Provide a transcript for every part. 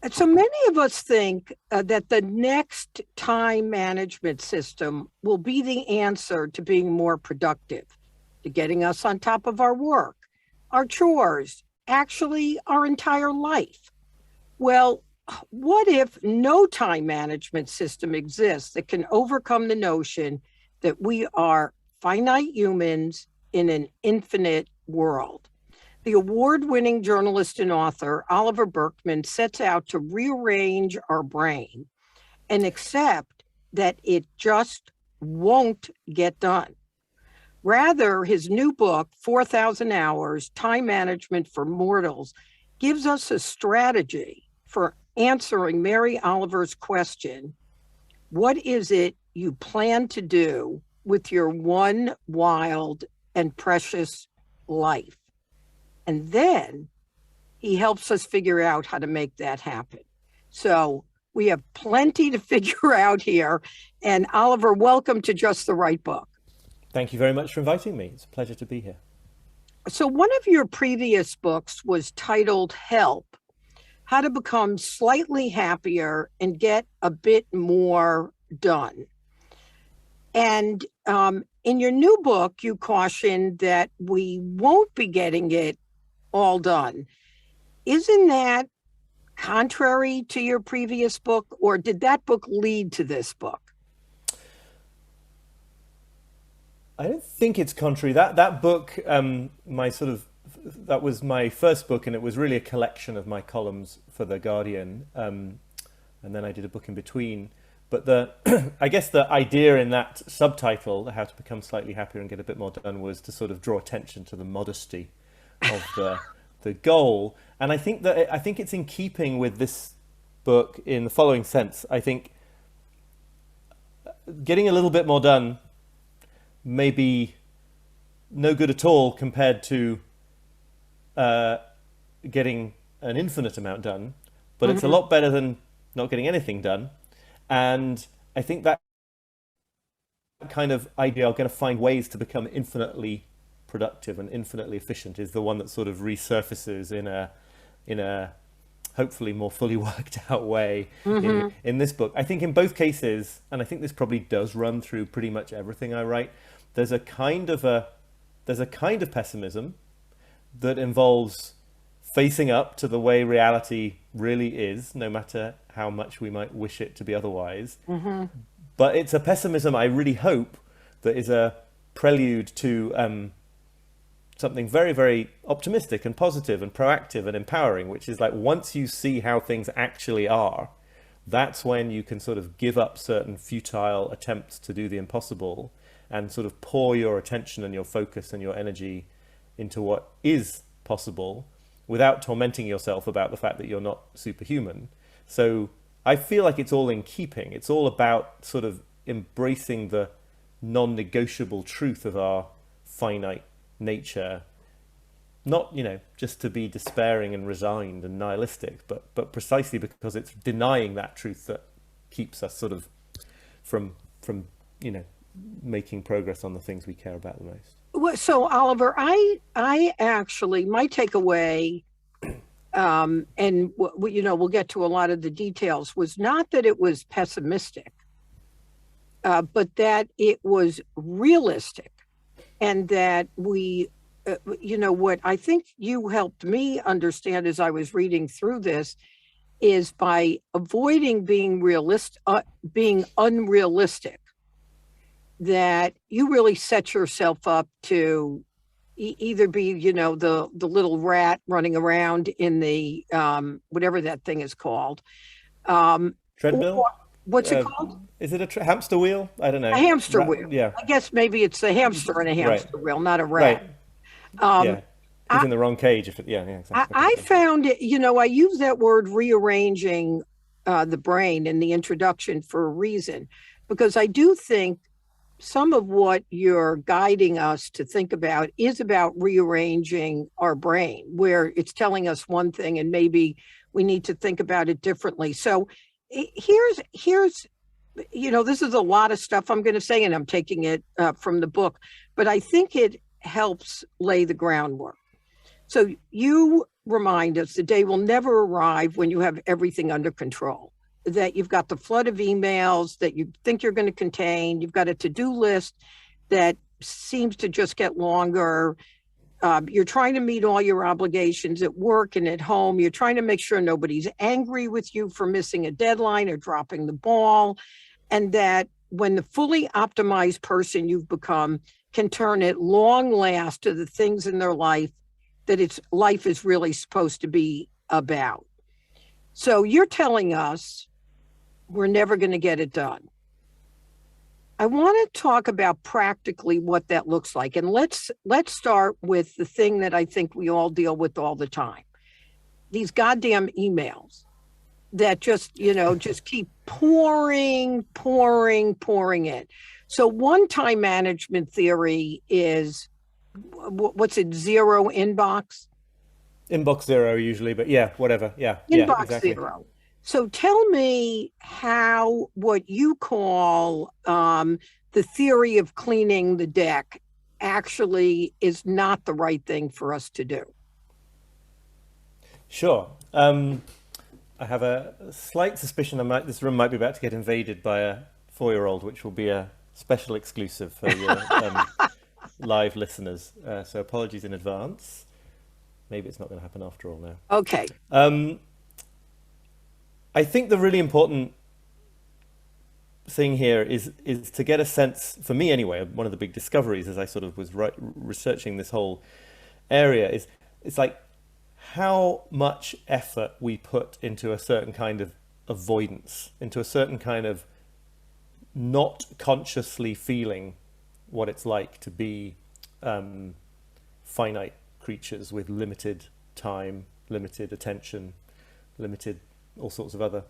So many of us think that the next time management system will be the answer to being more productive, to getting us on top of our work, our chores, actually our entire life. Well, what if no time management system exists that can overcome the notion that we are finite humans in an infinite world? The award winning journalist and author Oliver Burkeman sets out to rearrange our brain and accept that it just won't get done. Rather, his new book, 4,000 Hours Time Management for Mortals, gives us a strategy for answering Mary Oliver's question: what is it you plan to do with your one wild and precious life? And then he helps us figure out how to make that happen. So we have plenty to figure out here. And Oliver, welcome to Just the Right Book. Thank you very much for inviting me. It's a pleasure to be here. So one of your previous books was titled Help: How to Become Slightly Happier and Get a Bit More Done. And in your new book, you cautioned that we won't be getting it all done. Isn't that contrary to your previous book, or did that book lead to this book? I don't think it's contrary. That book, that was my first book, and it was really a collection of my columns for The Guardian, and then I did a book in between. But I guess the idea in that subtitle, How to Become Slightly Happier and Get a Bit More Done, was to sort of draw attention to the modesty of the goal. And I think it's in keeping with this book in the following sense. I think getting a little bit more done may be no good at all compared to getting an infinite amount done, but it's a lot better than not getting anything done. And I think that kind of idea of going to find ways to become infinitely productive and infinitely efficient is the one that sort of resurfaces in a hopefully more fully worked out way in this book. I think in both cases, and I think this probably does run through pretty much everything I write, there's a kind of pessimism that involves facing up to the way reality really is, no matter how much we might wish it to be otherwise. But it's a pessimism, I really hope, that is a prelude to something very, very optimistic and positive and proactive and empowering, which is like, once you see how things actually are, that's when you can sort of give up certain futile attempts to do the impossible and sort of pour your attention and your focus and your energy into what is possible without tormenting yourself about the fact that you're not superhuman. So I feel like it's all in keeping. It's all about sort of embracing the non-negotiable truth of our finite nature, not, just to be despairing and resigned and nihilistic, but precisely because it's denying that truth that keeps us sort of from making progress on the things we care about the most. Well, so Oliver, I actually, my takeaway, and we'll get to a lot of the details, was not that it was pessimistic, but that it was realistic, and that we, what I think you helped me understand as I was reading through this is by avoiding being being unrealistic, that you really set yourself up to either be, the little rat running around in the whatever that thing is called. Treadmill? What's it called? Is it a hamster wheel? I don't know. A hamster wheel. Yeah. I guess maybe it's a hamster in a hamster wheel, not a rat. Right. He's in the wrong cage. Exactly. I found it, I use that word rearranging the brain in the introduction for a reason, because I do think some of what you're guiding us to think about is about rearranging our brain, where it's telling us one thing and maybe we need to think about it differently. So here's this is a lot of stuff I'm going to say, and I'm taking it from the book, but I think it helps lay the groundwork. So you remind us the day will never arrive when you have everything under control, that you've got the flood of emails that you think you're going to contain. You've got a to-do list that seems to just get longer. You're trying to meet all your obligations at work and at home. You're trying to make sure nobody's angry with you for missing a deadline or dropping the ball. And that when the fully optimized person you've become can turn at long last to the things in their life that life is really supposed to be about. So you're telling us we're never going to get it done. I want to talk about practically what that looks like. And let's start with the thing that I think we all deal with all the time. These goddamn emails that just keep pouring in. So one time management theory is, what's it, zero inbox? Inbox zero usually, but yeah, whatever. Yeah. Inbox Exactly. zero. So tell me how what you call the theory of cleaning the deck actually is not the right thing for us to do. Sure. I have a slight suspicion this room might be about to get invaded by a 4-year-old, which will be a special exclusive for your live listeners. So apologies in advance. Maybe it's not going to happen after all now. Okay. I think the really important thing here is to get a sense, for me anyway, one of the big discoveries as I sort of was researching this whole area is it's like how much effort we put into a certain kind of avoidance, into a certain kind of not consciously feeling what it's like to be finite creatures with limited time, limited attention, limited all sorts of other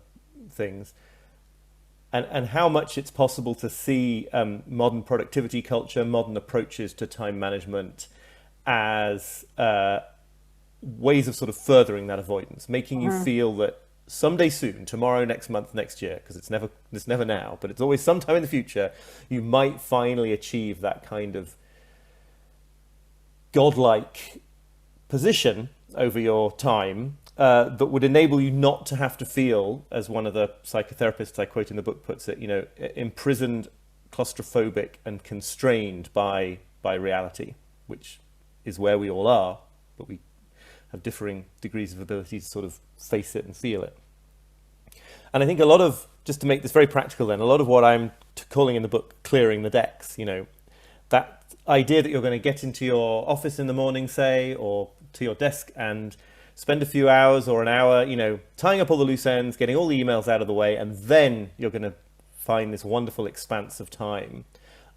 things, and how much it's possible to see modern productivity culture, modern approaches to time management as ways of sort of furthering that avoidance, making you feel that someday soon, tomorrow, next month, next year, because it's never now, but it's always sometime in the future, you might finally achieve that kind of godlike position over your time that would enable you not to have to feel, as one of the psychotherapists I quote in the book puts it, imprisoned, claustrophobic, and constrained by reality, which is where we all are, but we have differing degrees of ability to sort of face it and feel it. And I think a lot of, just to make this very practical then, a lot of what I'm calling in the book clearing the decks, that idea that you're going to get into your office in the morning, say, or to your desk and spend a few hours or an hour, tying up all the loose ends, getting all the emails out of the way, and then you're going to find this wonderful expanse of time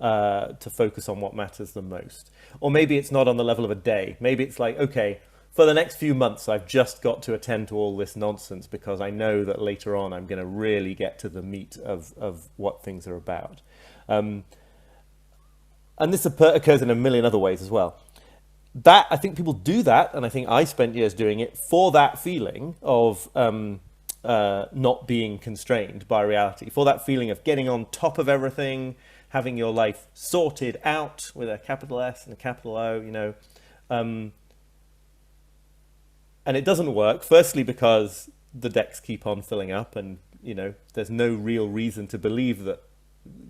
to focus on what matters the most. Or maybe it's not on the level of a day. Maybe it's like, okay, for the next few months, I've just got to attend to all this nonsense because I know that later on I'm going to really get to the meat of what things are about. And this occurs in a million other ways as well. That, I think people do that, and I think I spent years doing it for that feeling of not being constrained by reality, for that feeling of getting on top of everything, having your life sorted out with a capital S and a capital O, and it doesn't work, firstly because the decks keep on filling up and, there's no real reason to believe that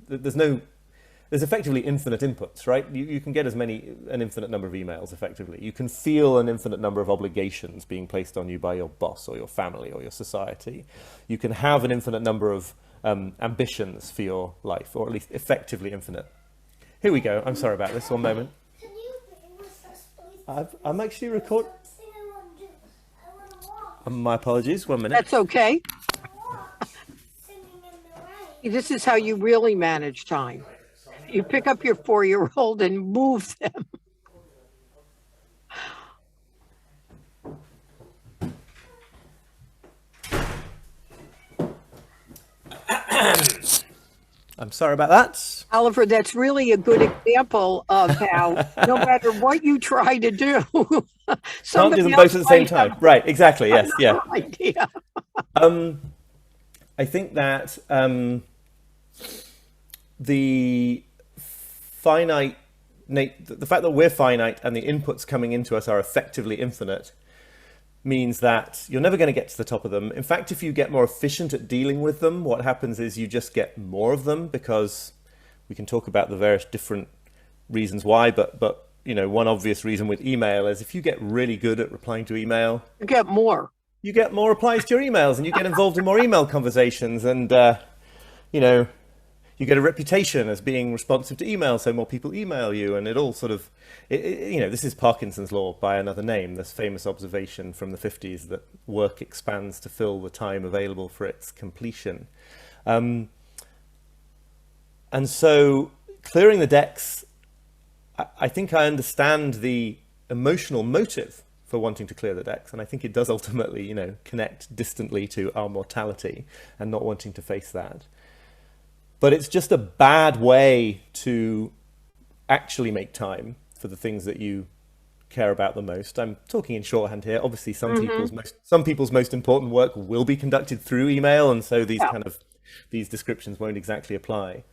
there's effectively infinite inputs, right? You can get an infinite number of emails effectively. You can feel an infinite number of obligations being placed on you by your boss or your family or your society. You can have an infinite number of ambitions for your life, or at least effectively infinite. Here we go. I'm sorry about this. One moment. I'm actually recording. My apologies. 1 minute. That's okay. This is how you really manage time. You pick up your 4-year-old and move them. I'm sorry about that. Oliver, that's really a good example of how no matter what you try to do, can't do them both at the same time. Right, exactly, yes, yeah. Idea. I think that the finite the fact that we're finite and the inputs coming into us are effectively infinite means that you're never going to get to the top of them. In fact, if you get more efficient at dealing with them, what happens is you just get more of them, because we can talk about the various different reasons why, but one obvious reason with email is if you get really good at replying to email, You get more. you get more replies to your emails and you get involved in more email conversations, and you get a reputation as being responsive to email, so more people email you, and it all sort of, this is Parkinson's law by another name, this famous observation from the 50s that work expands to fill the time available for its completion. And so clearing the decks, I think I understand the emotional motive for wanting to clear the decks, and I think it does ultimately, connect distantly to our mortality and not wanting to face that. But it's just a bad way to actually make time for the things that you care about the most. I'm talking in shorthand here. Obviously, some people's most important work will be conducted through email, and so these descriptions won't exactly apply.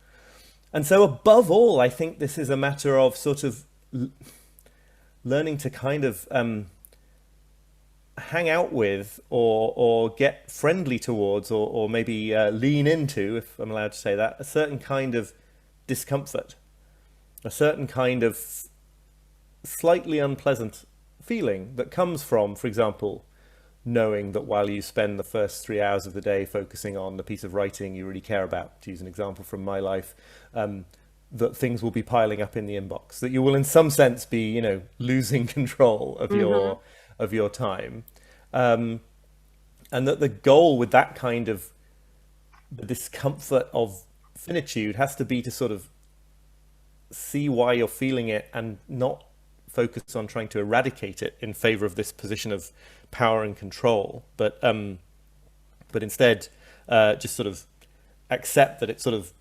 And so above all, I think this is a matter of sort of learning to kind of hang out with or get friendly towards or maybe lean into, if I'm allowed to say that, a certain kind of discomfort, a certain kind of slightly unpleasant feeling that comes from, for example, knowing that while you spend the first 3 hours of the day focusing on the piece of writing you really care about, to use an example from my life, that things will be piling up in the inbox, that you will in some sense be, losing control of your time. And that the goal with that kind of the discomfort of finitude has to be to sort of see why you're feeling it and not focus on trying to eradicate it in favor of this position of power and control, but instead just sort of accept that it sort of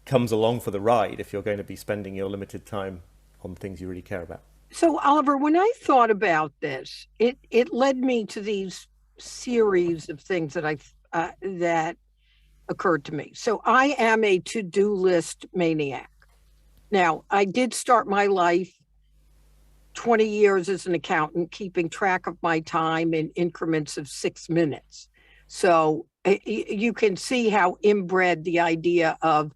comes along for the ride if you're going to be spending your limited time on things you really care about. So, Oliver, when I thought about this, it led me to these series of things that that occurred to me. So I am a to-do list maniac. Now, I did start my life 20 years as an accountant, keeping track of my time in increments of 6 minutes. So you can see how inbred the idea of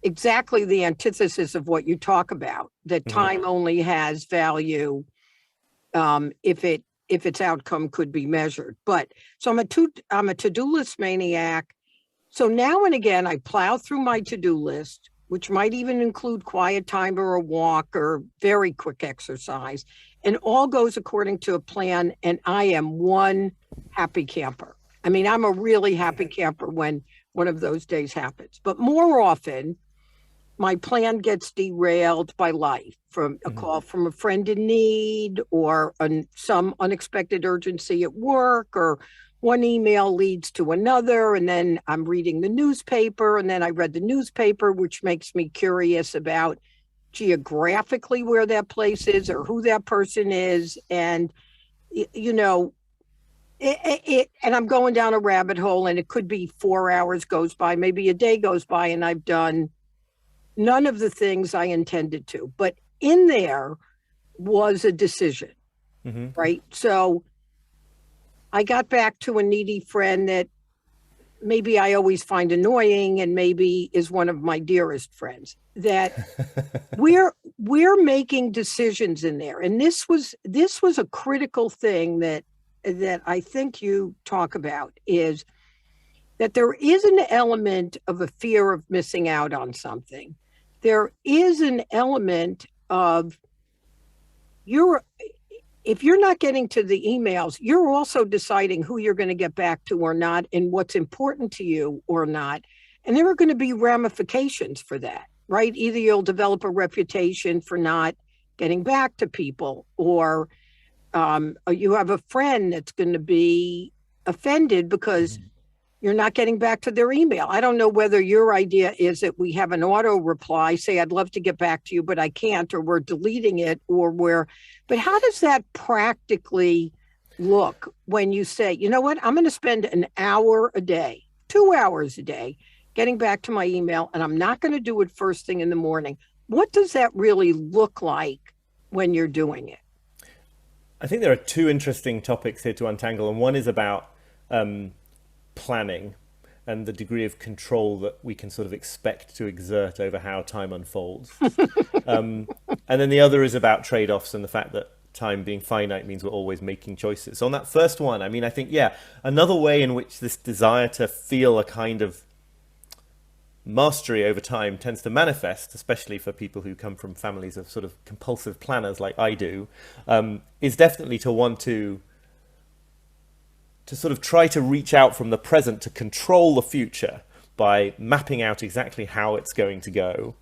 exactly the antithesis of what you talk about, that time only has value if its outcome could be measured. But so I'm a to-do list maniac. So now and again, I plow through my to-do list, which might even include quiet time or a walk or very quick exercise, and all goes according to a plan. And I am one happy camper. I mean, I'm a really happy camper when one of those days happens. But more often, my plan gets derailed by life, from a call from a friend in need, or some unexpected urgency at work, or one email leads to another, and then I'm reading the newspaper, and then I read the newspaper, which makes me curious about geographically where that place is or who that person is. And, and I'm going down a rabbit hole, and it could be 4 hours goes by, maybe a day goes by, and I've done none of the things I intended to. But in there was a decision, right? So I got back to a needy friend that maybe I always find annoying and maybe is one of my dearest friends, that we're making decisions in there. And this was a critical thing that I think you talk about, is that there is an element of a fear of missing out on something. There is an element of if you're not getting to the emails, you're also deciding who you're going to get back to or not, and what's important to you or not. And there are going to be ramifications for that, right? Either you'll develop a reputation for not getting back to people, or you have a friend that's going to be offended because you're not getting back to their email. I don't know whether your idea is that we have an auto reply, say, I'd love to get back to you, but I can't, or we're deleting it, but how does that practically look when you say, you know what, I'm going to spend an hour a day, 2 hours a day, getting back to my email, and I'm not going to do it first thing in the morning. what does that really look like when you're doing it? I think there are two interesting topics here to untangle, and one is about planning and the degree of control that we can sort of expect to exert over how time unfolds. And then the other is about trade-offs and the fact that time being finite means we're always making choices. So on that first one, I mean, I think, yeah, another way in which this desire to feel a kind of mastery over time tends to manifest, especially for people who come from families of sort of compulsive planners like I do, is definitely to want to sort of try to reach out from the present to control the future by mapping out exactly how it's going to go.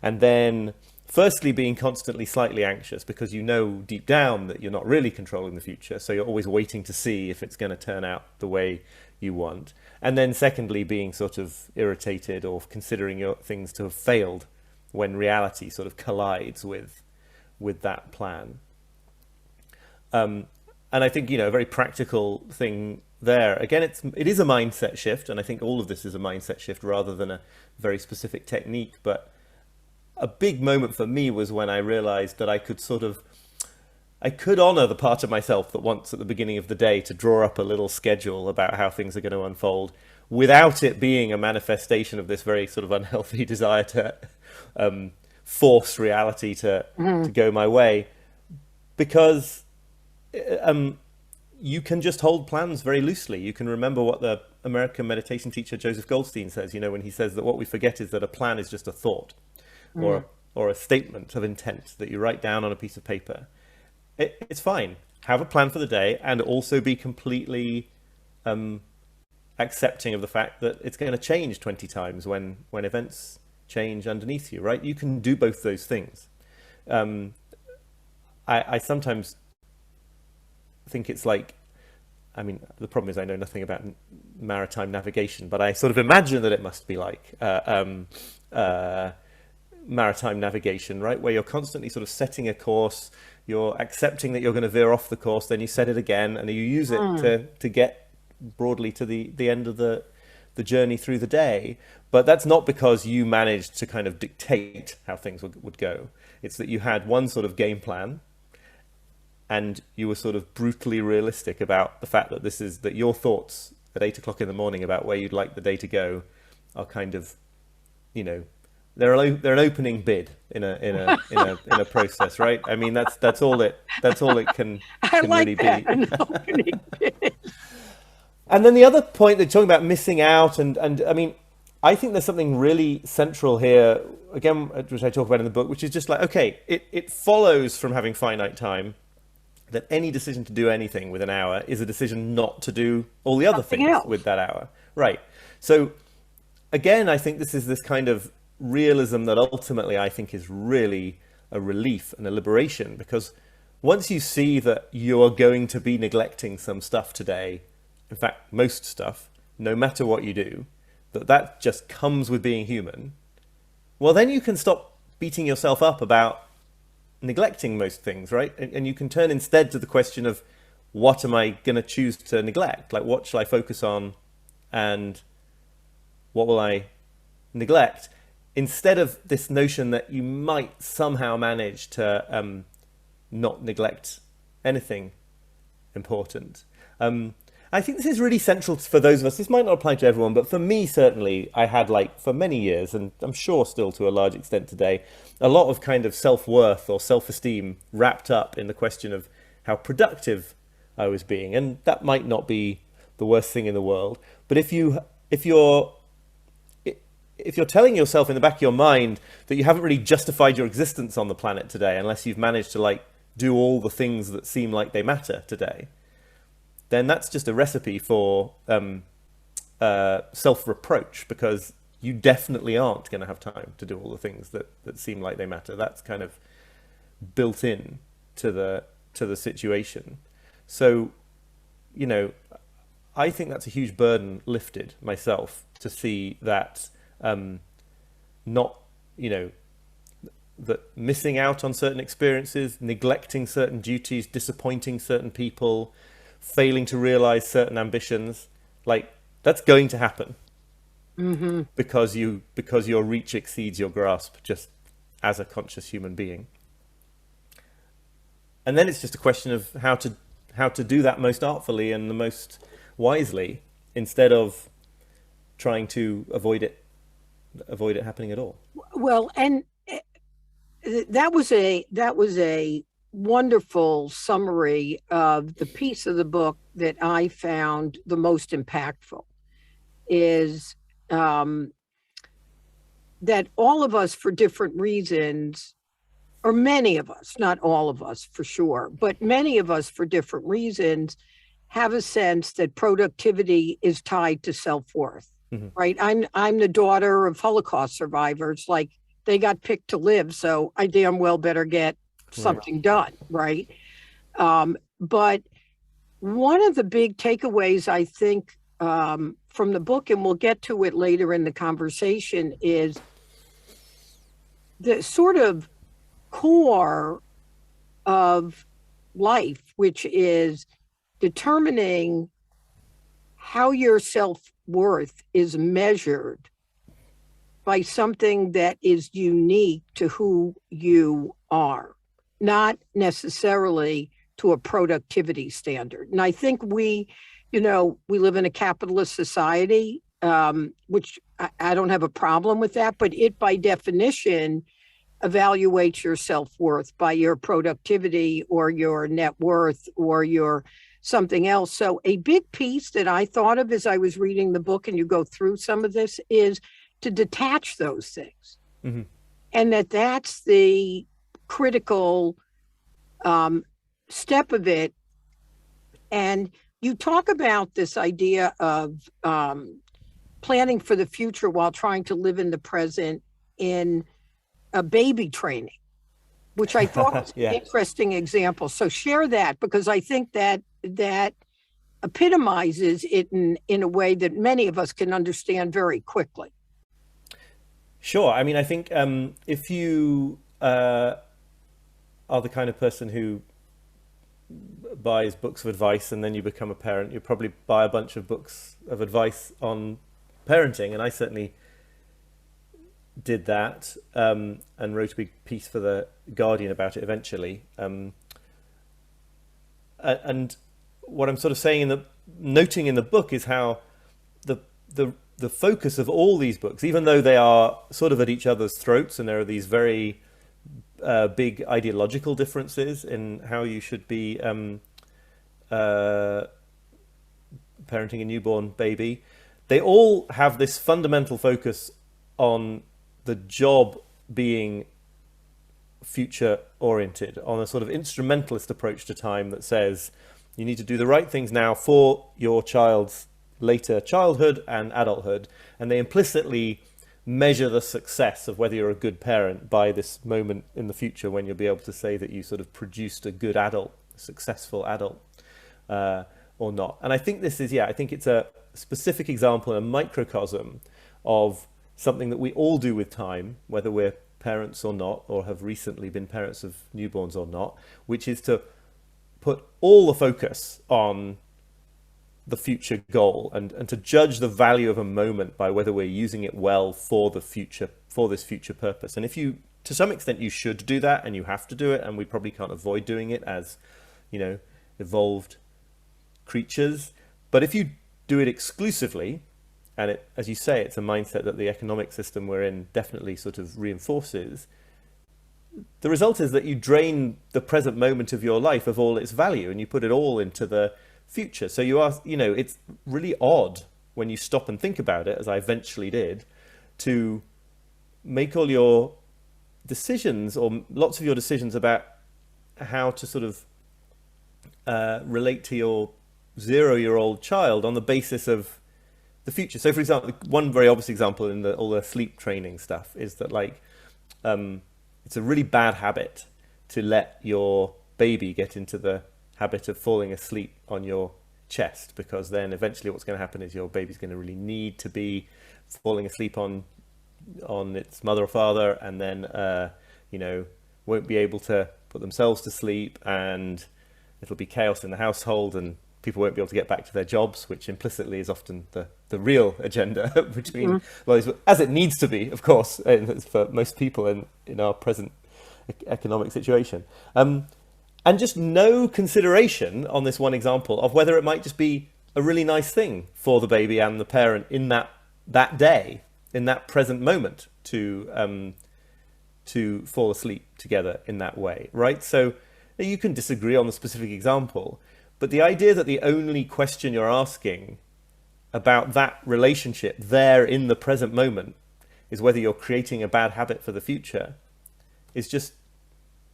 And then firstly being constantly slightly anxious because you know deep down that you're not really controlling the future. So you're always waiting to see if it's going to turn out the way you want. And then secondly, being sort of irritated or considering your things to have failed when reality sort of collides with that plan. And I think, you know, a very practical thing there, again, it is a mindset shift. And I think all of this is a mindset shift rather than a very specific technique. But a big moment for me was when I realized that I could honor the part of myself that wants at the beginning of the day to draw up a little schedule about how things are going to unfold without it being a manifestation of this very sort of unhealthy desire to force reality to go my way. Because you can just hold plans very loosely. You can remember what the American meditation teacher Joseph Goldstein says, you know, when he says that what we forget is that a plan is just a thought or a statement of intent that you write down on a piece of paper. It's fine. Have a plan for the day and also be completely accepting of the fact that it's going to change 20 times when events change underneath you, right? You can do both those things. I sometimes think it's like, I mean, the problem is I know nothing about maritime navigation, but I sort of imagine that it must be like maritime navigation, right? Where you're constantly sort of setting a course, you're accepting that you're going to veer off the course, then you set it again, and you use it to get broadly to the end of the journey through the day. But that's not because you managed to kind of dictate how things would go. It's that you had one sort of game plan, and you were sort of brutally realistic about the fact that that your thoughts at 8 o'clock in the morning about where you'd like the day to go are kind of, you know, they're an opening bid in a process, right? I mean, that's all it can like really that, be. an opening bid. And then the other point, they're talking about missing out, and I mean, I think there's something really central here, again, which I talk about in the book, which is just like, okay, it follows from having finite time that any decision to do anything with an hour is a decision not to do all the other things with that hour. Right. So again, I think this is this kind of realism that ultimately I think is really a relief and a liberation, because once you see that you're going to be neglecting some stuff today, in fact, most stuff, no matter what you do, that just comes with being human, well, then you can stop beating yourself up about neglecting most things, right? And you can turn instead to the question of, what am I going to choose to neglect? Like, what shall I focus on and what will I neglect? Instead of this notion that you might somehow manage to not neglect anything important. I think this is really central for those of us. This might not apply to everyone, but for me, certainly, I had, like, for many years, and I'm sure still to a large extent today, a lot of kind of self-worth or self-esteem wrapped up in the question of how productive I was being. And that might not be the worst thing in the world. But if you're telling yourself in the back of your mind that you haven't really justified your existence on the planet today unless you've managed to, like, do all the things that seem like they matter today, then that's just a recipe for self-reproach, because you definitely aren't going to have time to do all the things that seem like they matter. That's kind of built in to the situation. So, you know, I think that's a huge burden lifted myself to see that not, you know, that missing out on certain experiences, neglecting certain duties, disappointing certain people, failing to realize certain ambitions, like, that's going to happen because your reach exceeds your grasp just as a conscious human being. And then it's just a question of how to do that most artfully and the most wisely, instead of trying to avoid it happening at all. Well, and that was a wonderful summary of the piece of the book that I found the most impactful, is that all of us, for different reasons, or many of us, not all of us for sure, but many of us for different reasons, have a sense that productivity is tied to self-worth, right? I'm the daughter of Holocaust survivors. Like, they got picked to live, so I damn well better get something done, right? But one of the big takeaways, I think, from the book, and we'll get to it later in the conversation, is the sort of core of life, which is determining how your self-worth is measured by something that is unique to who you are, not necessarily to a productivity standard. And I think we live in a capitalist society, which I don't have a problem with that, but it by definition evaluates your self-worth by your productivity or your net worth or your something else. So a big piece that I thought of as I was reading the book, and you go through some of this, is to detach those things. And that's the critical step of it. And you talk about this idea of planning for the future while trying to live in the present in a baby training, which I thought was an interesting example. So share that, because I think that epitomizes it in a way that many of us can understand very quickly. Sure. I mean, I think if you are the kind of person who buys books of advice and then you become a parent, you probably buy a bunch of books of advice on parenting. And I certainly did that, and wrote a big piece for the Guardian about it eventually. And what I'm sort of saying noting in the book is how the focus of all these books, even though they are sort of at each other's throats, and there are these very big ideological differences in how you should be parenting a newborn baby, they all have this fundamental focus on the job being future oriented, on a sort of instrumentalist approach to time that says you need to do the right things now for your child's later childhood and adulthood. And they implicitly measure the success of whether you're a good parent by this moment in the future when you'll be able to say that you sort of produced a good adult, a successful adult, or not. And I think this is, I think it's a specific example, a microcosm of something that we all do with time, whether we're parents or not, or have recently been parents of newborns or not, which is to put all the focus on the future goal and to judge the value of a moment by whether we're using it well for the future, for this future purpose. And if you, to some extent, you should do that, and you have to do it, and we probably can't avoid doing it as, evolved creatures. But if you do it exclusively, and it, as you say, it's a mindset that the economic system we're in definitely sort of reinforces, the result is that you drain the present moment of your life of all its value, and you put it all into the future. So you are, it's really odd when you stop and think about it, as I eventually did, to make all your decisions, or lots of your decisions, about how to sort of relate to your 0-year-old child on the basis of the future. So, for example, one very obvious example in all the sleep training stuff is that, it's a really bad habit to let your baby get into the habit of falling asleep on your chest, because then eventually what's going to happen is your baby's going to really need to be falling asleep on its mother or father, and then won't be able to put themselves to sleep, and it'll be chaos in the household, and people won't be able to get back to their jobs, which implicitly is often the real agenda between, well, as it needs to be, of course, for most people in our present economic situation. And just no consideration on this one example of whether it might just be a really nice thing for the baby and the parent in that day, in that present moment, to fall asleep together in that way, right? So you can disagree on the specific example, but the idea that the only question you're asking about that relationship there in the present moment is whether you're creating a bad habit for the future is just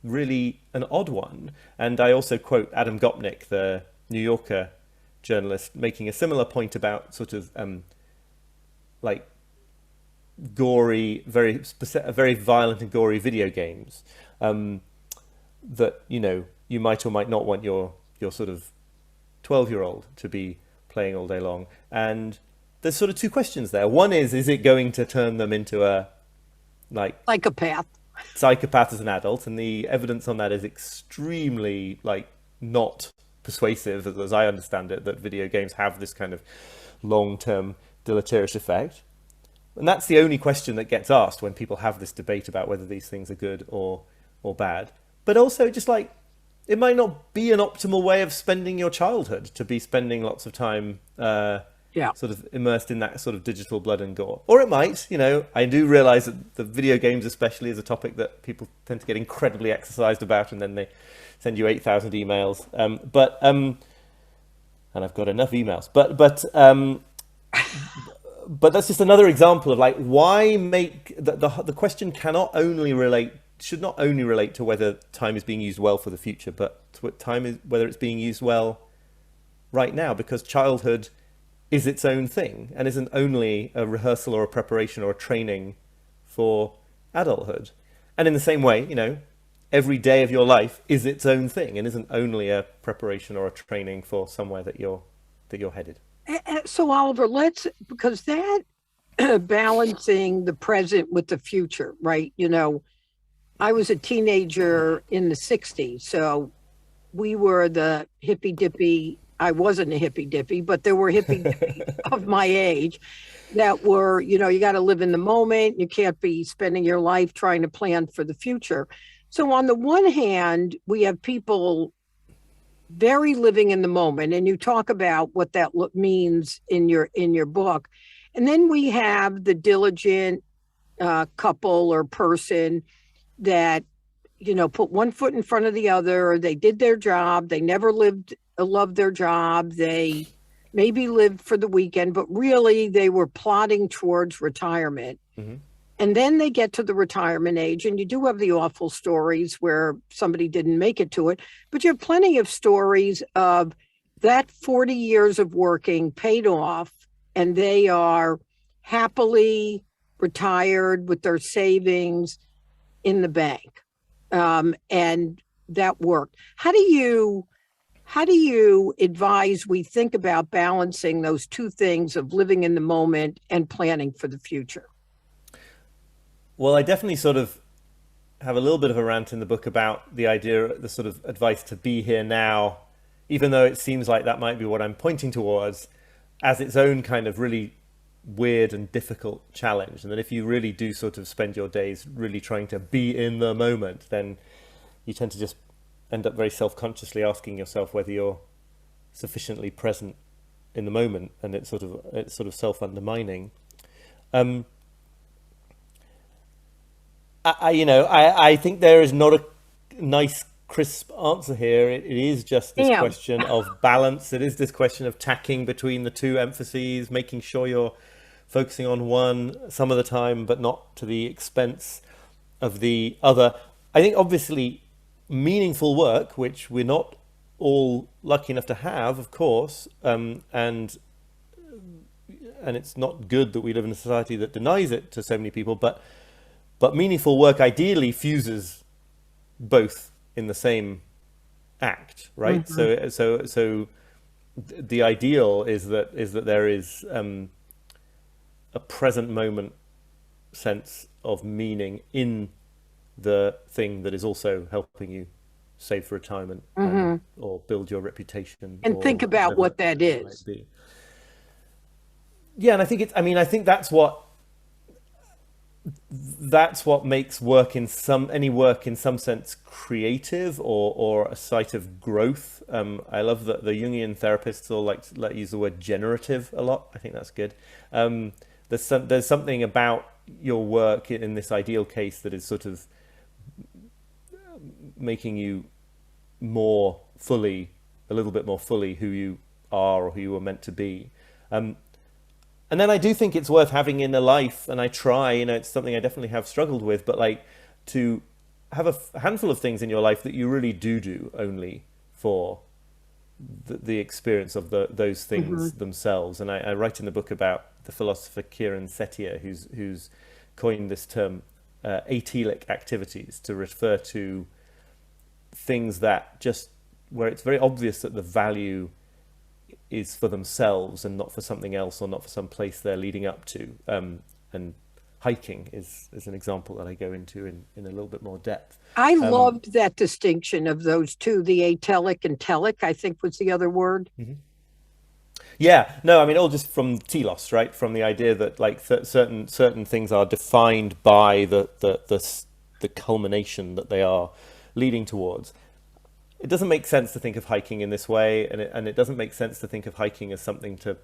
really an odd one. And I also quote Adam Gopnik, the New Yorker journalist, making a similar point about sort of like gory, very violent and gory video games that, you know, you might or might not want your sort of 12-year-old to be playing all day long. And there's sort of two questions there. One is it going to turn them into a psychopath as an adult? And the evidence on that is extremely not persuasive, as I understand it, that video games have this kind of long-term deleterious effect. And that's the only question that gets asked when people have this debate about whether these things are good or bad. But also just it might not be an optimal way of spending your childhood, to be spending lots of time sort of immersed in that sort of digital blood and gore. Or it might, you know, I do realize that the video games especially is a topic that people tend to get incredibly exercised about, and then they send you 8,000 emails. And I've got enough emails. But that's just another example of why make the question should not only relate to whether time is being used well for the future, but to whether it's being used well right now, because childhood is its own thing and isn't only a rehearsal or a preparation or a training for adulthood. And in the same way, you know, every day of your life is its own thing and isn't only a preparation or a training for somewhere that you're headed. So Oliver, because that balancing the present with the future, right? You know, I was a teenager in the 60s, so we were the hippy dippy. I wasn't a hippy dippy, but there were hippy dippy of my age that were, you know, you got to live in the moment. You can't be spending your life trying to plan for the future. So on the one hand, we have people very living in the moment, and you talk about what that means in your book. And then we have the diligent couple or person that, you know, put one foot in front of the other. They did their job. They never loved their job. They maybe lived for the weekend, but really they were plodding towards retirement. Mm-hmm. And then they get to the retirement age, and you do have the awful stories where somebody didn't make it to it, but you have plenty of stories of that 40 years of working paid off, and they are happily retired with their savings in the bank. And that worked. How do you advise we think about balancing those two things of living in the moment and planning for the future? Well, I definitely sort of have a little bit of a rant in the book about the idea, the sort of advice to be here now, even though it seems like that might be what I'm pointing towards, as its own kind of really weird and difficult challenge. And that if you really do sort of spend your days really trying to be in the moment, then you tend to just end up very self-consciously asking yourself whether you're sufficiently present in the moment, and it's sort of self-undermining. I think there is not a nice, crisp answer here. It is just this question of balance. It is this question of tacking between the two emphases, making sure you're focusing on one some of the time, but not to the expense of the other. I think obviously meaningful work, which we're not all lucky enough to have, of course, and it's not good that we live in a society that denies it to so many people, but meaningful work ideally fuses both in the same act, right? Mm-hmm. So the ideal is that there is a present moment sense of meaning in the thing that is also helping you save for retirement, or build your reputation, And or think about what that whatever it might is. be. Yeah, and I think I think that's what makes work any work in some sense creative, or a site of growth. I love that the Jungian therapists all like to use the word generative a lot. I think that's good. There's something about your work in this ideal case that is sort of making you a little bit more fully who you are or who you were meant to be. And then I do think it's worth having in a life, and I try, it's something I definitely have struggled with, but like to have a handful of things in your life that you really do only for the experience of those things themselves. And I write in the book about the philosopher Kiran Setia, who's coined this term atelic activities to refer to things that just where it's very obvious that the value is for themselves and not for something else, or not for some place they're leading up to. And hiking is an example that I go into in a little bit more depth. I loved that distinction of those two, the atelic and telic, I think was the other word. Yeah, no, I mean, all just from telos, right? From the idea that like certain things are defined by the culmination that they are leading towards. It doesn't make sense to think of hiking in this way, and it doesn't make sense to think of hiking as something to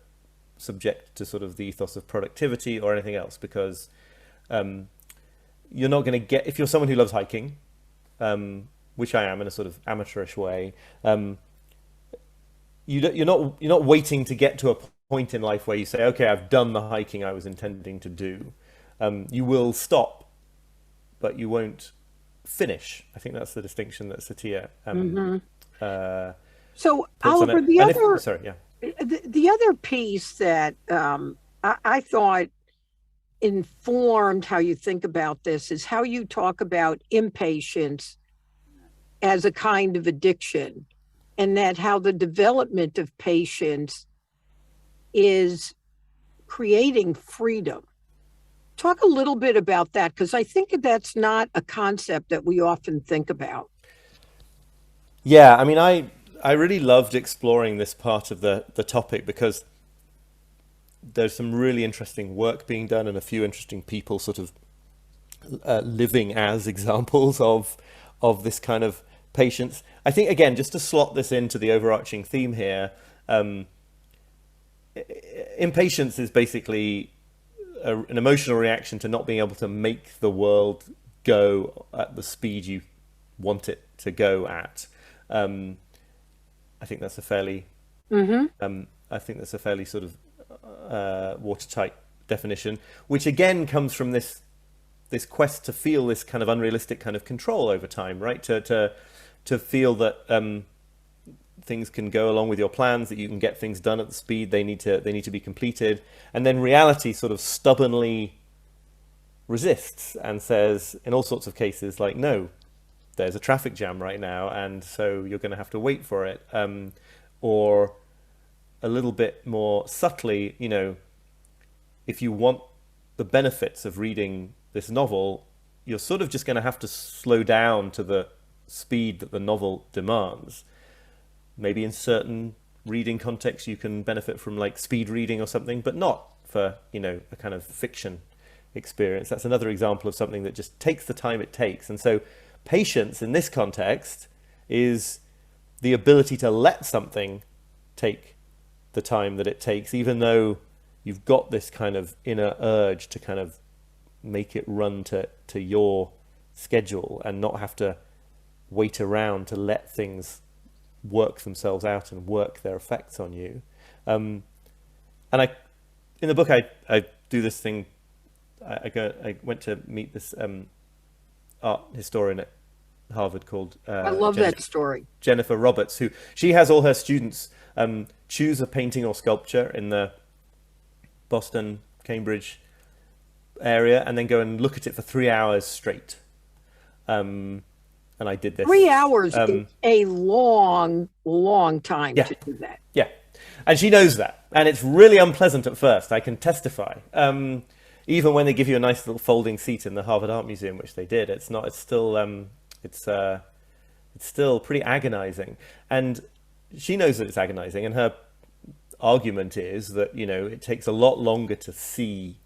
subject to sort of the ethos of productivity or anything else, because you're not going to get, if you're someone who loves hiking, which I am in a sort of amateurish way, you're not waiting to get to a point in life where you say, okay, I've done the hiking I was intending to do. You will stop, but you won't finish. I think that's the distinction that Setia so Oliver, the other piece that I thought informed how you think about this is how you talk about impatience as a kind of addiction, and that how the development of patience is creating freedom. Talk a little bit about that, because I think that's not a concept that we often think about. Yeah, I mean, I really loved exploring this part of the topic, because there's some really interesting work being done and a few interesting people sort of living as examples of this kind of patience. I think, again, just to slot this into the overarching theme here, impatience is basically an emotional reaction to not being able to make the world go at the speed you want it to go at. I think that's a fairly, sort of watertight definition, which again comes from this quest to feel this kind of unrealistic kind of control over time, right? To feel that things can go along with your plans, that you can get things done at the speed they need to be completed, and then reality sort of stubbornly resists and says, in all sorts of cases, like, no, there's a traffic jam right now, and so you're going to have to wait for it. Or a little bit more subtly, if you want the benefits of reading this novel, you're sort of just going to have to slow down to the speed that the novel demands. Maybe in certain reading contexts you can benefit from like speed reading or something, but not for, a kind of fiction experience. That's another example of something that just takes the time it takes. And so patience in this context is the ability to let something take the time that it takes, even though you've got this kind of inner urge to kind of make it run to your schedule and not have to wait around to let things work themselves out and work their effects on you. And in the book, I do this thing. I went to meet this art historian at Harvard called I love that story. Jennifer Roberts, who she has all her students choose a painting or sculpture in the Boston, Cambridge area, and then go and look at it for 3 hours straight. And I did this. 3 hours is a long time to do that. Yeah. And she knows that. And it's really unpleasant at first, I can testify. Even when they give you a nice little folding seat in the Harvard Art Museum, which they did, it's still it's still pretty agonizing. And she knows that it's agonizing, and her argument is that, you know, it takes a lot longer to see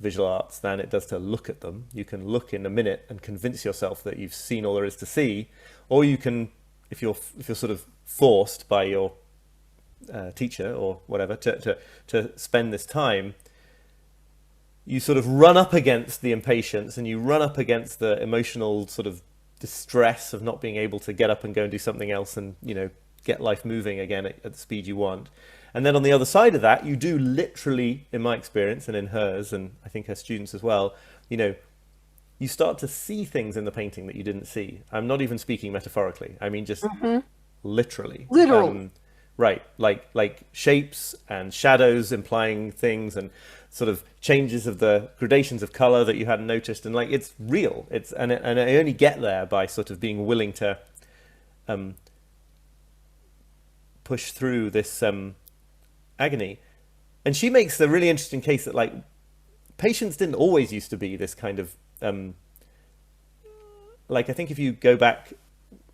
visual arts than it does to look at them. You can look in a minute and convince yourself that you've seen all there is to see, or you can, if you're sort of forced by your teacher or whatever to spend this time, you sort of run up against the impatience, and you run up against the emotional sort of distress of not being able to get up and go and do something else, and, you know, get life moving again at the speed you want. And then on the other side of that, you do literally, in my experience and in hers, and I think her students as well, you know, you start to see things in the painting that you didn't see. I'm not even speaking metaphorically. I mean, just literally. Literal. Right, like shapes and shadows implying things, and sort of changes of the gradations of color that you hadn't noticed, and like it's real. And I only get there by sort of being willing to push through this agony. And she makes the really interesting case that, like, patience didn't always used to be this kind of like, I think if you go back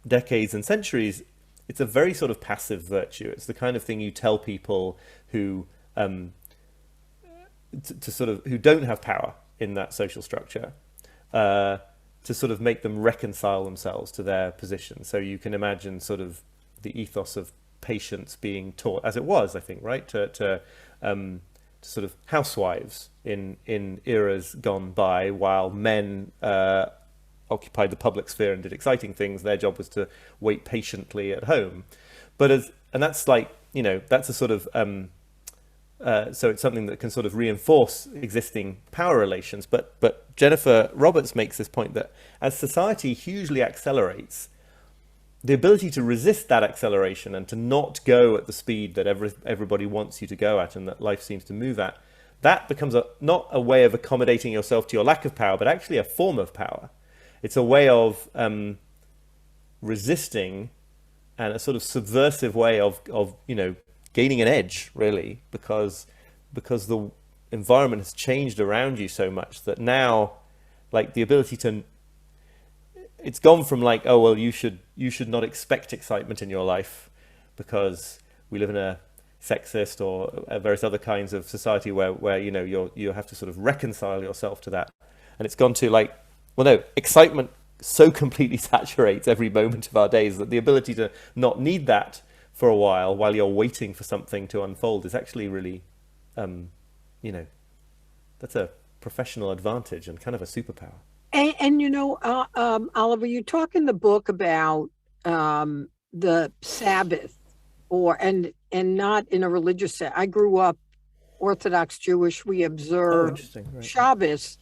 decades and centuries, it's a very sort of passive virtue. It's the kind of thing you tell people who to sort of, who don't have power in that social structure, to sort of make them reconcile themselves to their position. So you can imagine sort of the ethos of patience being taught, as it was, I think, right, to sort of housewives in eras gone by, while men occupied the public sphere and did exciting things. Their job was to wait patiently at home. And that's like, you know, that's a sort of so it's something that can sort of reinforce existing power relations. But Jennifer Roberts makes this point that as society hugely accelerates, the ability to resist that acceleration and to not go at the speed that everybody wants you to go at and that life seems to move at, that becomes not a way of accommodating yourself to your lack of power, but actually a form of power. It's a way of resisting, and a sort of subversive way of you know, gaining an edge, really, because the environment has changed around you so much that now, like, the ability to, it's gone from like, oh well, you should not expect excitement in your life because we live in a sexist or various other kinds of society where you know, you have to sort of reconcile yourself to that, and it's gone to like, well, no, excitement so completely saturates every moment of our days that the ability to not need that for a while you're waiting for something to unfold is actually really, you know, that's a professional advantage and kind of a superpower. And you know, Oliver, you talk in the book about the Sabbath, and not in a religious sense. I grew up Orthodox Jewish. We observe Right. Shabbos,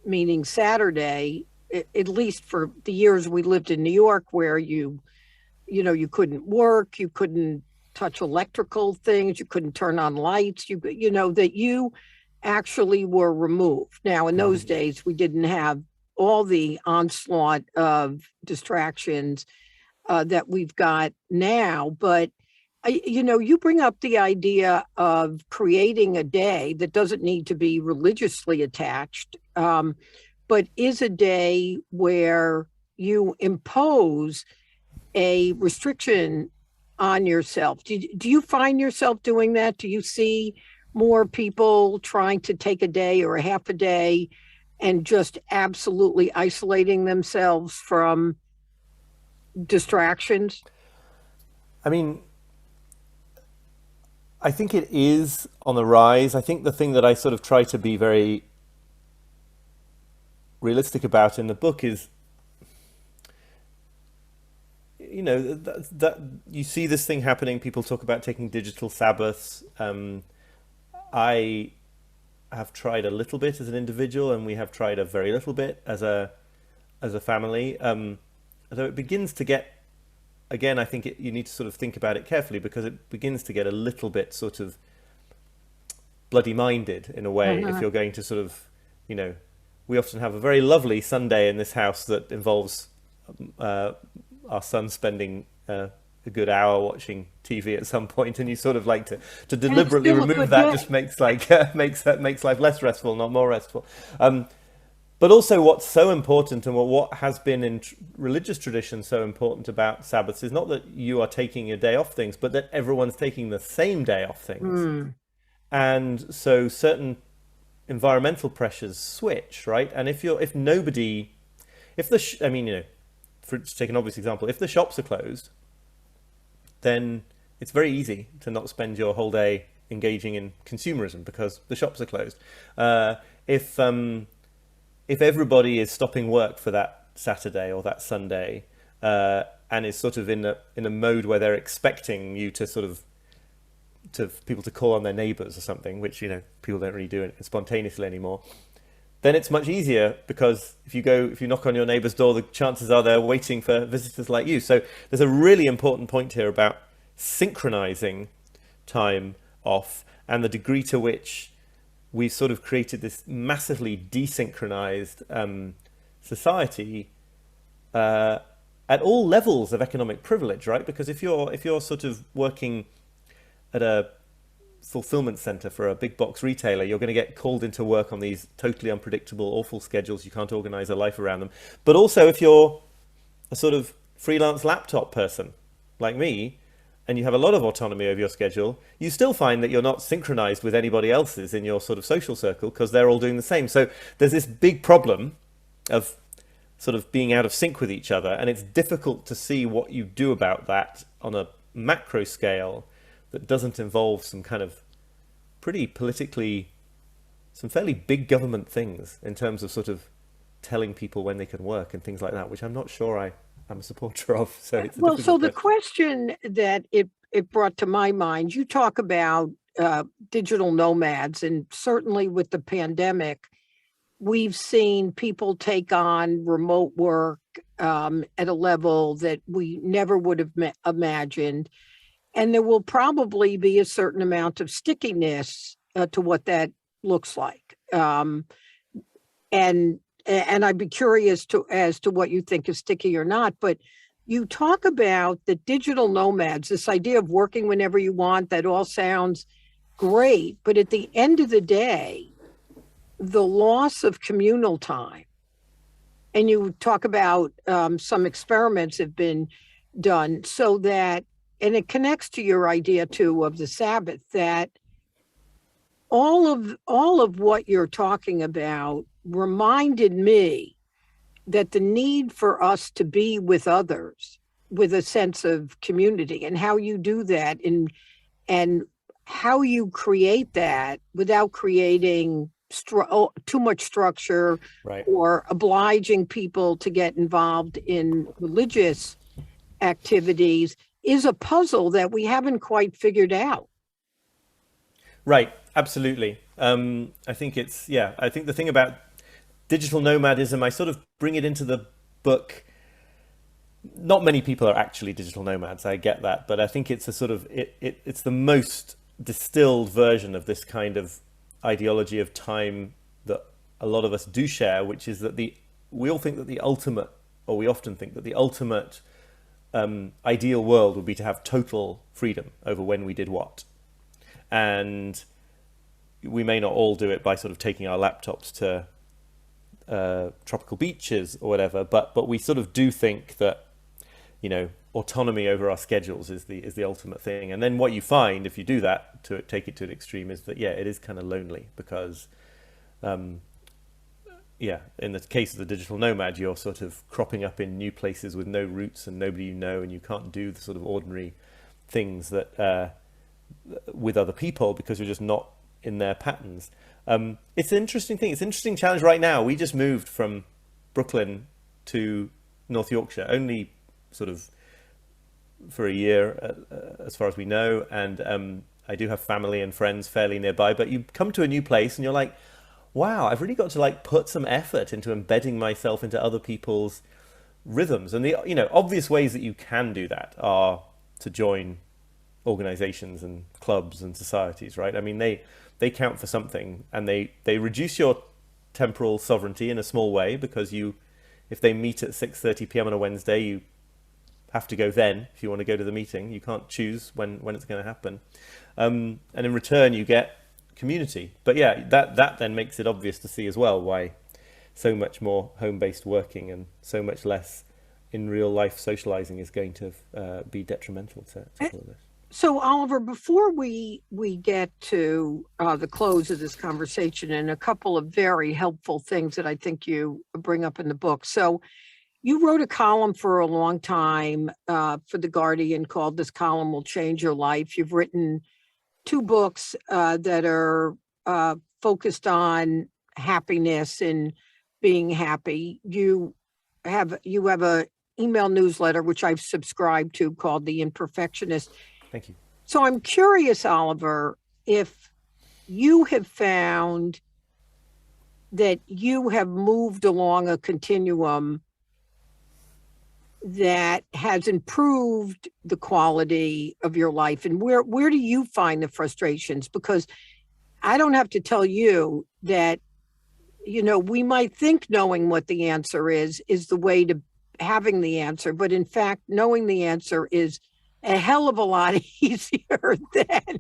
meaning Saturday, at least for the years we lived in New York, where you know, you couldn't work, you couldn't touch electrical things, you couldn't turn on lights, you know, that you actually were removed. Now, in those days, we didn't have all the onslaught of distractions that we've got now. But, you know, you bring up the idea of creating a day that doesn't need to be religiously attached, but is a day where you impose a restriction on yourself. Do you find yourself doing that? Do you see more people trying to take a day or a half a day and just absolutely isolating themselves from distractions? I mean, I think it is on the rise. I think the thing that I sort of try to be very realistic about in the book is, you know, that you see this thing happening. People talk about taking digital Sabbaths. I have tried a little bit as an individual, and we have tried a very little bit as a family. Although it begins to get, again, I think you need to sort of think about it carefully, because it begins to get a little bit sort of bloody-minded in a way. If you're going to sort of, you know, we often have a very lovely Sunday in this house that involves our son spending a good hour watching TV at some point, and you sort of like to deliberately remove that. Just makes like makes life less restful, not more restful. But also what's so important, and what has been in religious tradition so important about Sabbaths, is not that you are taking a day off things, but that everyone's taking the same day off things. Mm. And so certain environmental pressures switch, right? And if nobody, if I mean, to take an obvious example, if the shops are closed, then it's very easy to not spend your whole day engaging in consumerism because the shops are closed. If everybody is stopping work for that Saturday or that Sunday, and is sort of in a mode where they're expecting you to sort of to people to call on their neighbors or something, which people don't really do it spontaneously anymore, then it's much easier, because if you knock on your neighbor's door, the chances are they're waiting for visitors like you. So there's a really important point here about synchronizing time off, and the degree to which we've sort of created this massively desynchronized society at all levels of economic privilege, right? Because if you're sort of working at a fulfillment center for a big box retailer, you're going to get called into work on these totally unpredictable, awful schedules. You can't organize a life around them. But also, if you're a sort of freelance laptop person like me, and you have a lot of autonomy over your schedule, you still find that you're not synchronized with anybody else's in your sort of social circle, because they're all doing the same. So there's this big problem of sort of being out of sync with each other, and it's difficult to see what you do about that on a macro scale that doesn't involve some kind of some fairly big government things in terms of sort of telling people when they can work and things like that, which I'm not sure I'm a supporter of. So it's a Well, so difficult the question that it brought to my mind, you talk about digital nomads, and certainly with the pandemic, we've seen people take on remote work at a level that we never would have imagined. And there will probably be a certain amount of stickiness to what that looks like. And I'd be curious as to what you think is sticky or not. But you talk about the digital nomads, this idea of working whenever you want. That all sounds great, but at the end of the day, the loss of communal time. And you talk about some experiments have been done so that, and it connects to your idea too of the Sabbath, that all of what you're talking about reminded me that the need for us to be with others with a sense of community, and how you do that, and how you create that without creating too much structure, right, or obliging people to get involved in religious activities, is a puzzle that we haven't quite figured out. right, absolutely. I think I think the thing about digital nomadism, I sort of bring it into the book. Not many people are actually digital nomads, I get that, but I think it's a sort of it's the most distilled version of this kind of ideology of time that a lot of us do share, which is that we all think that the ultimate, or we often think that the ultimate ideal world would be to have total freedom over when we did what. And we may not all do it by sort of taking our laptops to tropical beaches or whatever, but we sort of do think that, autonomy over our schedules is the ultimate thing. And then what you find, if you do that, to take it to an extreme, is that it is kind of lonely, because in the case of the digital nomad, you're sort of cropping up in new places with no roots and nobody you know, and you can't do the sort of ordinary things that with other people, because you're just not in their patterns. It's an interesting thing. It's an interesting challenge right now. We just moved from Brooklyn to North Yorkshire, only sort of for a year, as far as we know. And I do have family and friends fairly nearby, but you come to a new place and you're like, wow, I've really got to like put some effort into embedding myself into other people's rhythms. And the obvious ways that you can do that are to join organizations and clubs and societies, right? I mean, they count for something, and they reduce your temporal sovereignty in a small way, because if they meet at 6:30 p.m. on a Wednesday, you have to go then if you want to go to the meeting. You can't choose when it's going to happen. And in return, you get community. But that then makes it obvious to see as well why so much more home-based working and so much less in real life socializing is going to be detrimental to all of this. So, Oliver, before we get to the close of this conversation, and a couple of very helpful things that I think you bring up in the book. So, you wrote a column for a long time for The Guardian called "This Column Will Change Your Life." You've written 2 books that are focused on happiness and being happy. You have a email newsletter which I've subscribed to called The Imperfectionist. Thank you. So I'm curious, Oliver, if you have found that you have moved along a continuum that has improved the quality of your life, and where do you find the frustrations? Because I don't have to tell you that, we might think knowing what the answer is the way to having the answer, but in fact, knowing the answer is a hell of a lot easier than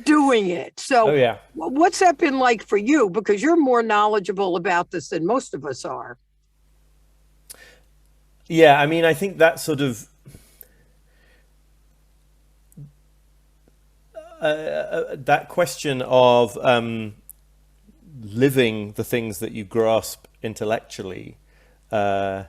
doing it. So oh, yeah. What's that been like for you? Because you're more knowledgeable about this than most of us are. Yeah, I mean, I think that sort of that question of living the things that you grasp intellectually, there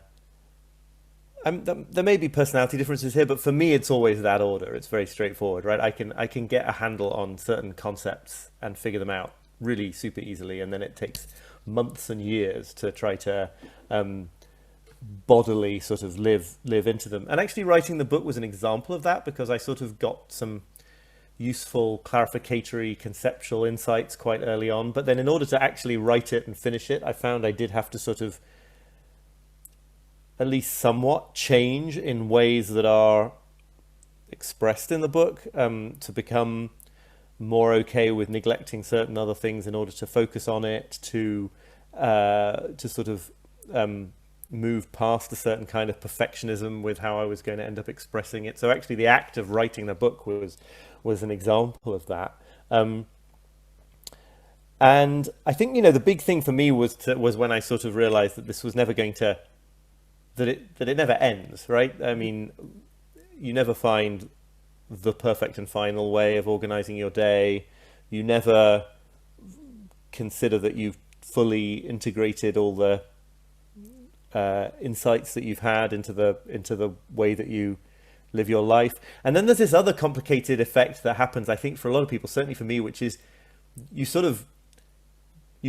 may be personality differences here, but for me, it's always that order. It's very straightforward, right? I can get a handle on certain concepts and figure them out really super easily, and then it takes months and years to try to bodily sort of live into them. And actually writing the book was an example of that, because I sort of got some useful clarificatory conceptual insights quite early on, but then in order to actually write it and finish it, I found I did have to sort of at least somewhat change in ways that are expressed in the book, to become more okay with neglecting certain other things in order to focus on it, to sort of move past a certain kind of perfectionism with how I was going to end up expressing it. So actually the act of writing the book was an example of that. And I think, the big thing for me was when I sort of realized that this was never going to, that it never ends, right? I mean, you never find the perfect and final way of organizing your day. You never consider that you've fully integrated all the insights that you've had into the way that you live your life. And then there's this other complicated effect that happens, I think, for a lot of people, certainly for me, which is you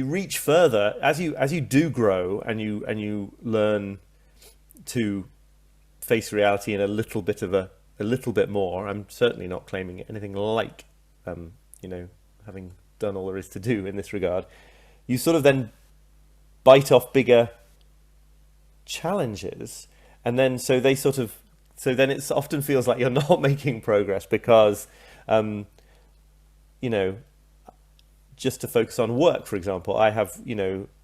reach further as you do grow, and you learn to face reality in a little bit more. I'm certainly not claiming anything like having done all there is to do in this regard. You sort of then bite off bigger challenges, and then so then it often feels like you're not making progress, because just to focus on work, for example, I have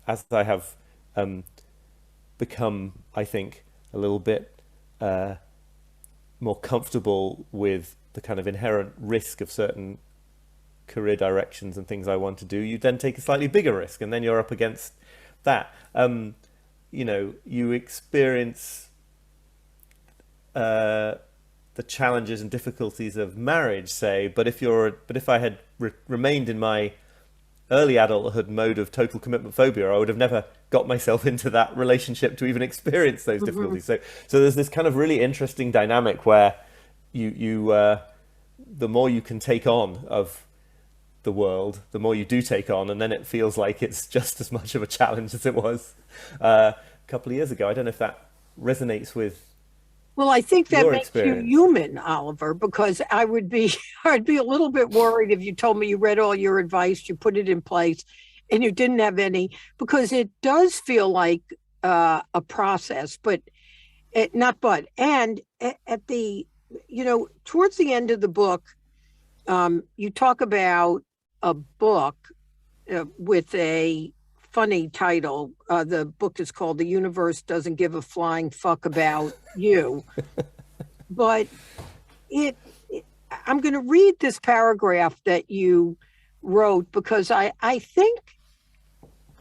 as I have become, I think, a little bit more comfortable with the kind of inherent risk of certain career directions and things I want to do, you then take a slightly bigger risk, and then you're up against that. You experience the challenges and difficulties of marriage, say, but if I had remained in my early adulthood mode of total commitment phobia, I would have never got myself into that relationship to even experience those difficulties. So there's this kind of really interesting dynamic where you the more you can take on of the world, the more you do take on, and then it feels like it's just as much of a challenge as it was a couple of years ago. I don't know if that resonates with Well, I think that your makes experience. you human, Oliver, because I'd be a little bit worried if you told me you read all your advice, you put it in place, and you didn't have any, because it does feel like a process, and at the, towards the end of the book, you talk about a book with a funny title. The book is called "The Universe Doesn't Give a Flying Fuck About You." But I'm going to read this paragraph that you wrote, because I think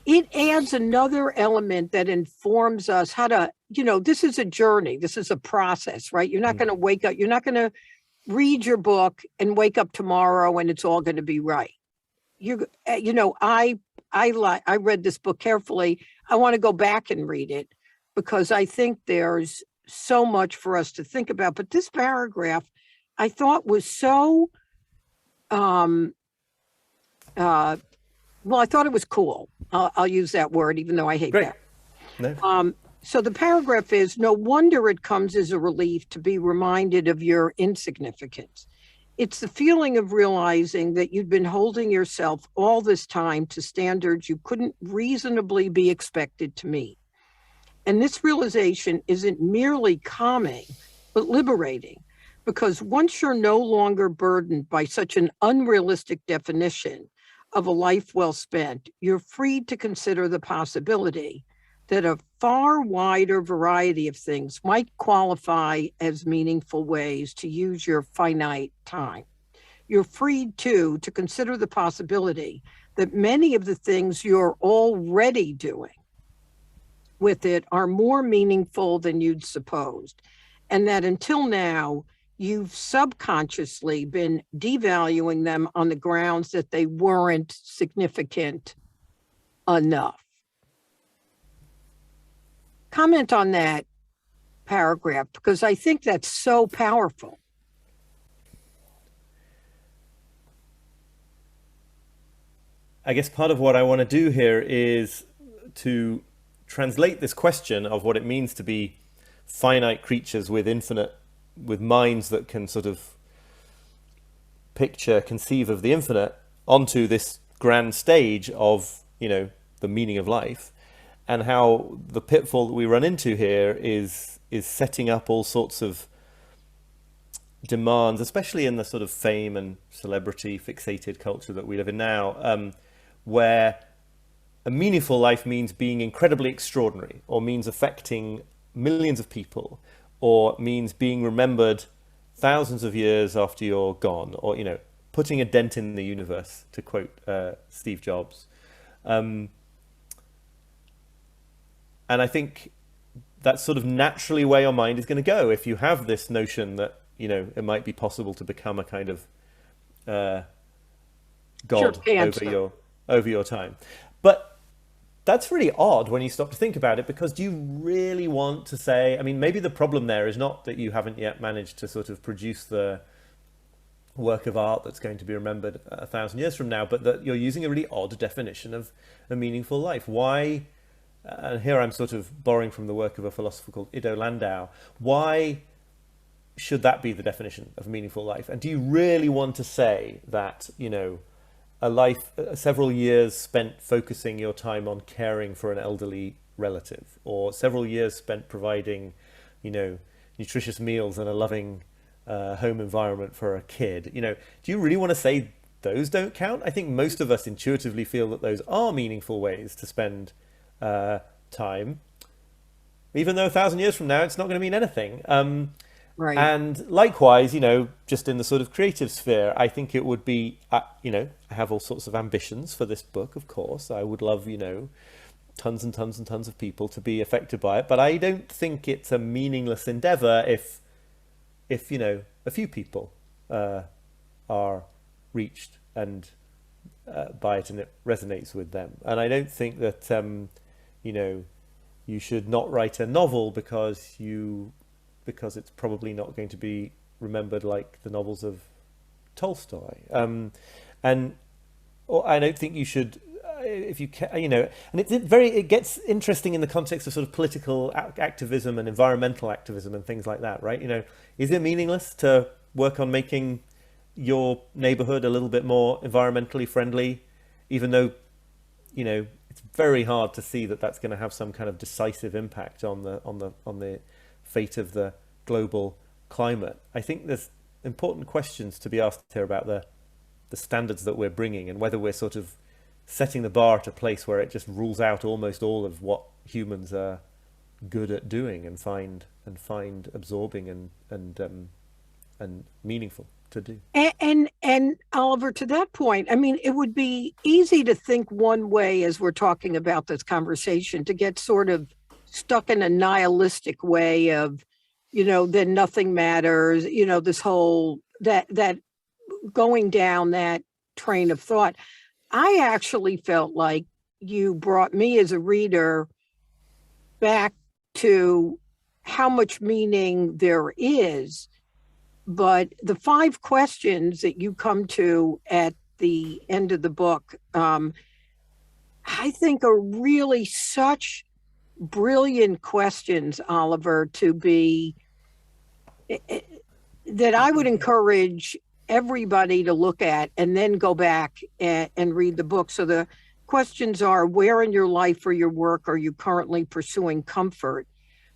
it adds another element that informs us how to, this is a journey. This is a process, right? You're not going to wake up. You're not going to read your book and wake up tomorrow and it's all going to be right. I read this book carefully. I want to go back and read it because I think there's so much for us to think about. But this paragraph I thought was so, I thought it was cool. I'll use that word, even though I hate Great. that. No. So the paragraph is, no wonder it comes as a relief to be reminded of your insignificance. It's the feeling of realizing that you'd been holding yourself all this time to standards you couldn't reasonably be expected to meet. And this realization isn't merely calming, but liberating, because once you're no longer burdened by such an unrealistic definition of a life well spent, you're free to consider the possibility that a far wider variety of things might qualify as meaningful ways to use your finite time. You're free, too, to consider the possibility that many of the things you're already doing with it are more meaningful than you'd supposed, and that until now, you've subconsciously been devaluing them on the grounds that they weren't significant enough. Comment on that paragraph, because I think that's so powerful. I guess part of what I want to do here is to translate this question of what it means to be finite creatures with minds that can sort of conceive of the infinite onto this grand stage of, the meaning of life. And how the pitfall that we run into here is setting up all sorts of demands, especially in the sort of fame and celebrity fixated culture that we live in now, where a meaningful life means being incredibly extraordinary, or means affecting millions of people, or means being remembered thousands of years after you're gone, or, putting a dent in the universe, to quote Steve Jobs. And I think that's sort of naturally where your mind is going to go if you have this notion that, it might be possible to become a kind of God over your time. But that's really odd when you stop to think about it, because do you really want to say, maybe the problem there is not that you haven't yet managed to sort of produce the work of art that's going to be remembered 1,000 years from now, but that you're using a really odd definition of a meaningful life. Why? And here I'm sort of borrowing from the work of a philosopher called Ido Landau. Why should that be the definition of a meaningful life? And do you really want to say that, a life, several years spent focusing your time on caring for an elderly relative, or several years spent providing, nutritious meals and a loving home environment for a kid? Do you really want to say those don't count? I think most of us intuitively feel that those are meaningful ways to spend time, even though 1,000 years from now it's not going to mean anything. Right. And likewise, just in the sort of creative sphere, I think it would be, I have all sorts of ambitions for this book, of course. I would love, tons and tons and tons of people to be affected by it, but I don't think it's a meaningless endeavor if a few people are reached and by it and it resonates with them. And I don't think that you should not write a novel because it's probably not going to be remembered like the novels of Tolstoy. And I don't think you should, if you can, and it gets interesting in the context of sort of political activism and environmental activism and things like that, right? Is it meaningless to work on making your neighborhood a little bit more environmentally friendly, even though, it's very hard to see that that's going to have some kind of decisive impact on the fate of the global climate? I think there's important questions to be asked here about the standards that we're bringing, and whether we're sort of setting the bar at a place where it just rules out almost all of what humans are good at doing and find absorbing and meaningful. to do. And Oliver, to that point, I mean, it would be easy to think one way as we're talking about this conversation, to get sort of stuck in a nihilistic way of, then nothing matters, this whole that going down that train of thought. I actually felt like you brought me as a reader back to how much meaning there is. But the 5 questions that you come to at the end of the book, I think are really such brilliant questions, Oliver, that I would encourage everybody to look at and then go back and read the book. So the questions are: where in your life or your work are you currently pursuing comfort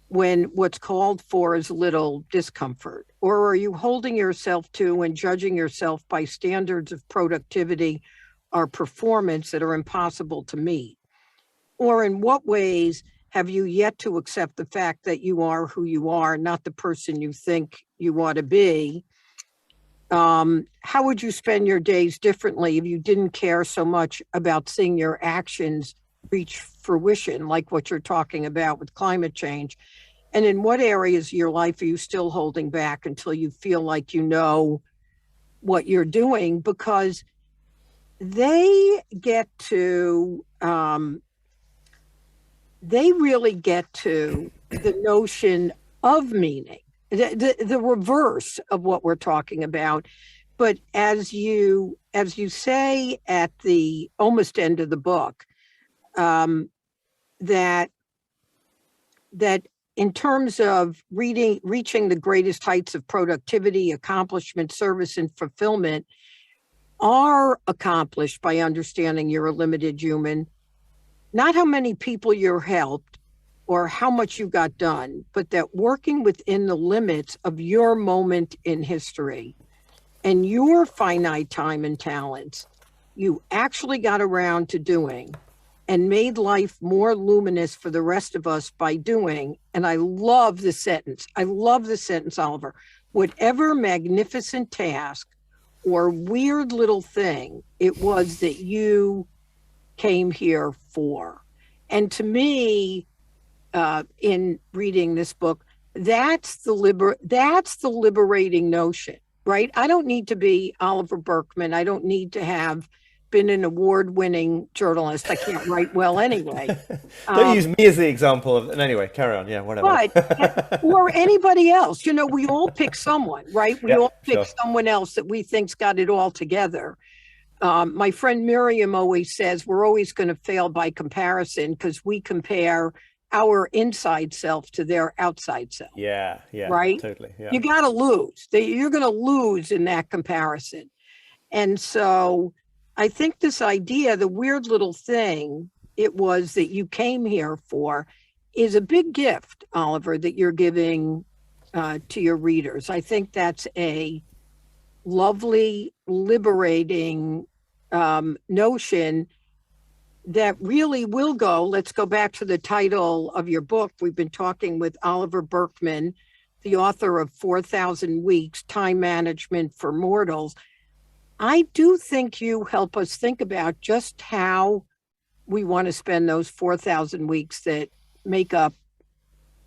when what's called for is little discomfort? Or are you holding yourself to and judging yourself by standards of productivity or performance that are impossible to meet? Or in what ways have you yet to accept the fact that you are who you are, not the person you think you ought to be? How would you spend your days differently if you didn't care so much about seeing your actions reach fruition, like what you're talking about with climate change? And in what areas of your life are you still holding back until you feel like you know what you're doing? Because they really get to the notion of meaning, the reverse of what we're talking about. But as you say at the almost end of the book, that in terms of reaching the greatest heights of productivity, accomplishment, service, and fulfillment are accomplished by understanding you're a limited human, not how many people you're helped or how much you got done, but that working within the limits of your moment in history and your finite time and talents, you actually got around to doing and made life more luminous for the rest of us by doing. And I love the sentence. Oliver. Whatever magnificent task or weird little thing it was that you came here for. And to me, in reading this book, that's the liberating notion, right? I don't need to be Oliver Burkeman. I don't need to have been an award-winning journalist. I can't write well anyway. Don't use me as the example of. And anyway, carry on. Yeah, whatever. But or anybody else, we all pick someone, right? We all pick someone else that we think's got it all together. My friend Miriam always says we're always going to fail by comparison because we compare our inside self to their outside self. Yeah, right. Totally. Yeah. You got to lose. You're going to lose in that comparison, and so. I think this idea, the weird little thing it was that you came here for, is a big gift, Oliver, that you're giving to your readers. I think that's a lovely, liberating notion that really will go. Let's go back to the title of your book. We've been talking with Oliver Burkeman, the author of 4,000 Weeks, Time Management for Mortals. I do think you help us think about just how we want to spend those 4,000 weeks that make up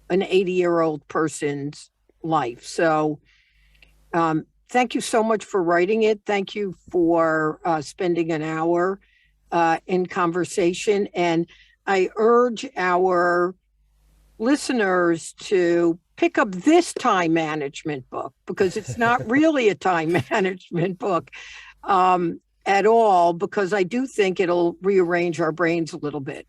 an 80-year-old person's life. So thank you so much for writing it. Thank you for spending an hour in conversation. And I urge our listeners to pick up this time management book, because it's not really a time management book at all, because I do think it'll rearrange our brains a little bit.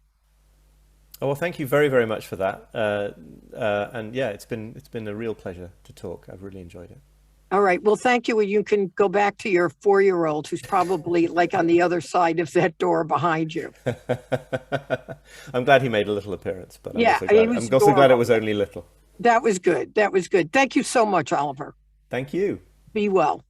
Oh, well, thank you very, very much for that. And yeah, it's been a real pleasure to talk. I've really enjoyed it. All right. Well, thank you. And you can go back to your 4-year-old who's probably like on the other side of that door behind you. I'm glad he made a little appearance, but yeah, I'm also glad it was only little. That was good. Thank you so much, Oliver. Thank you. Be well.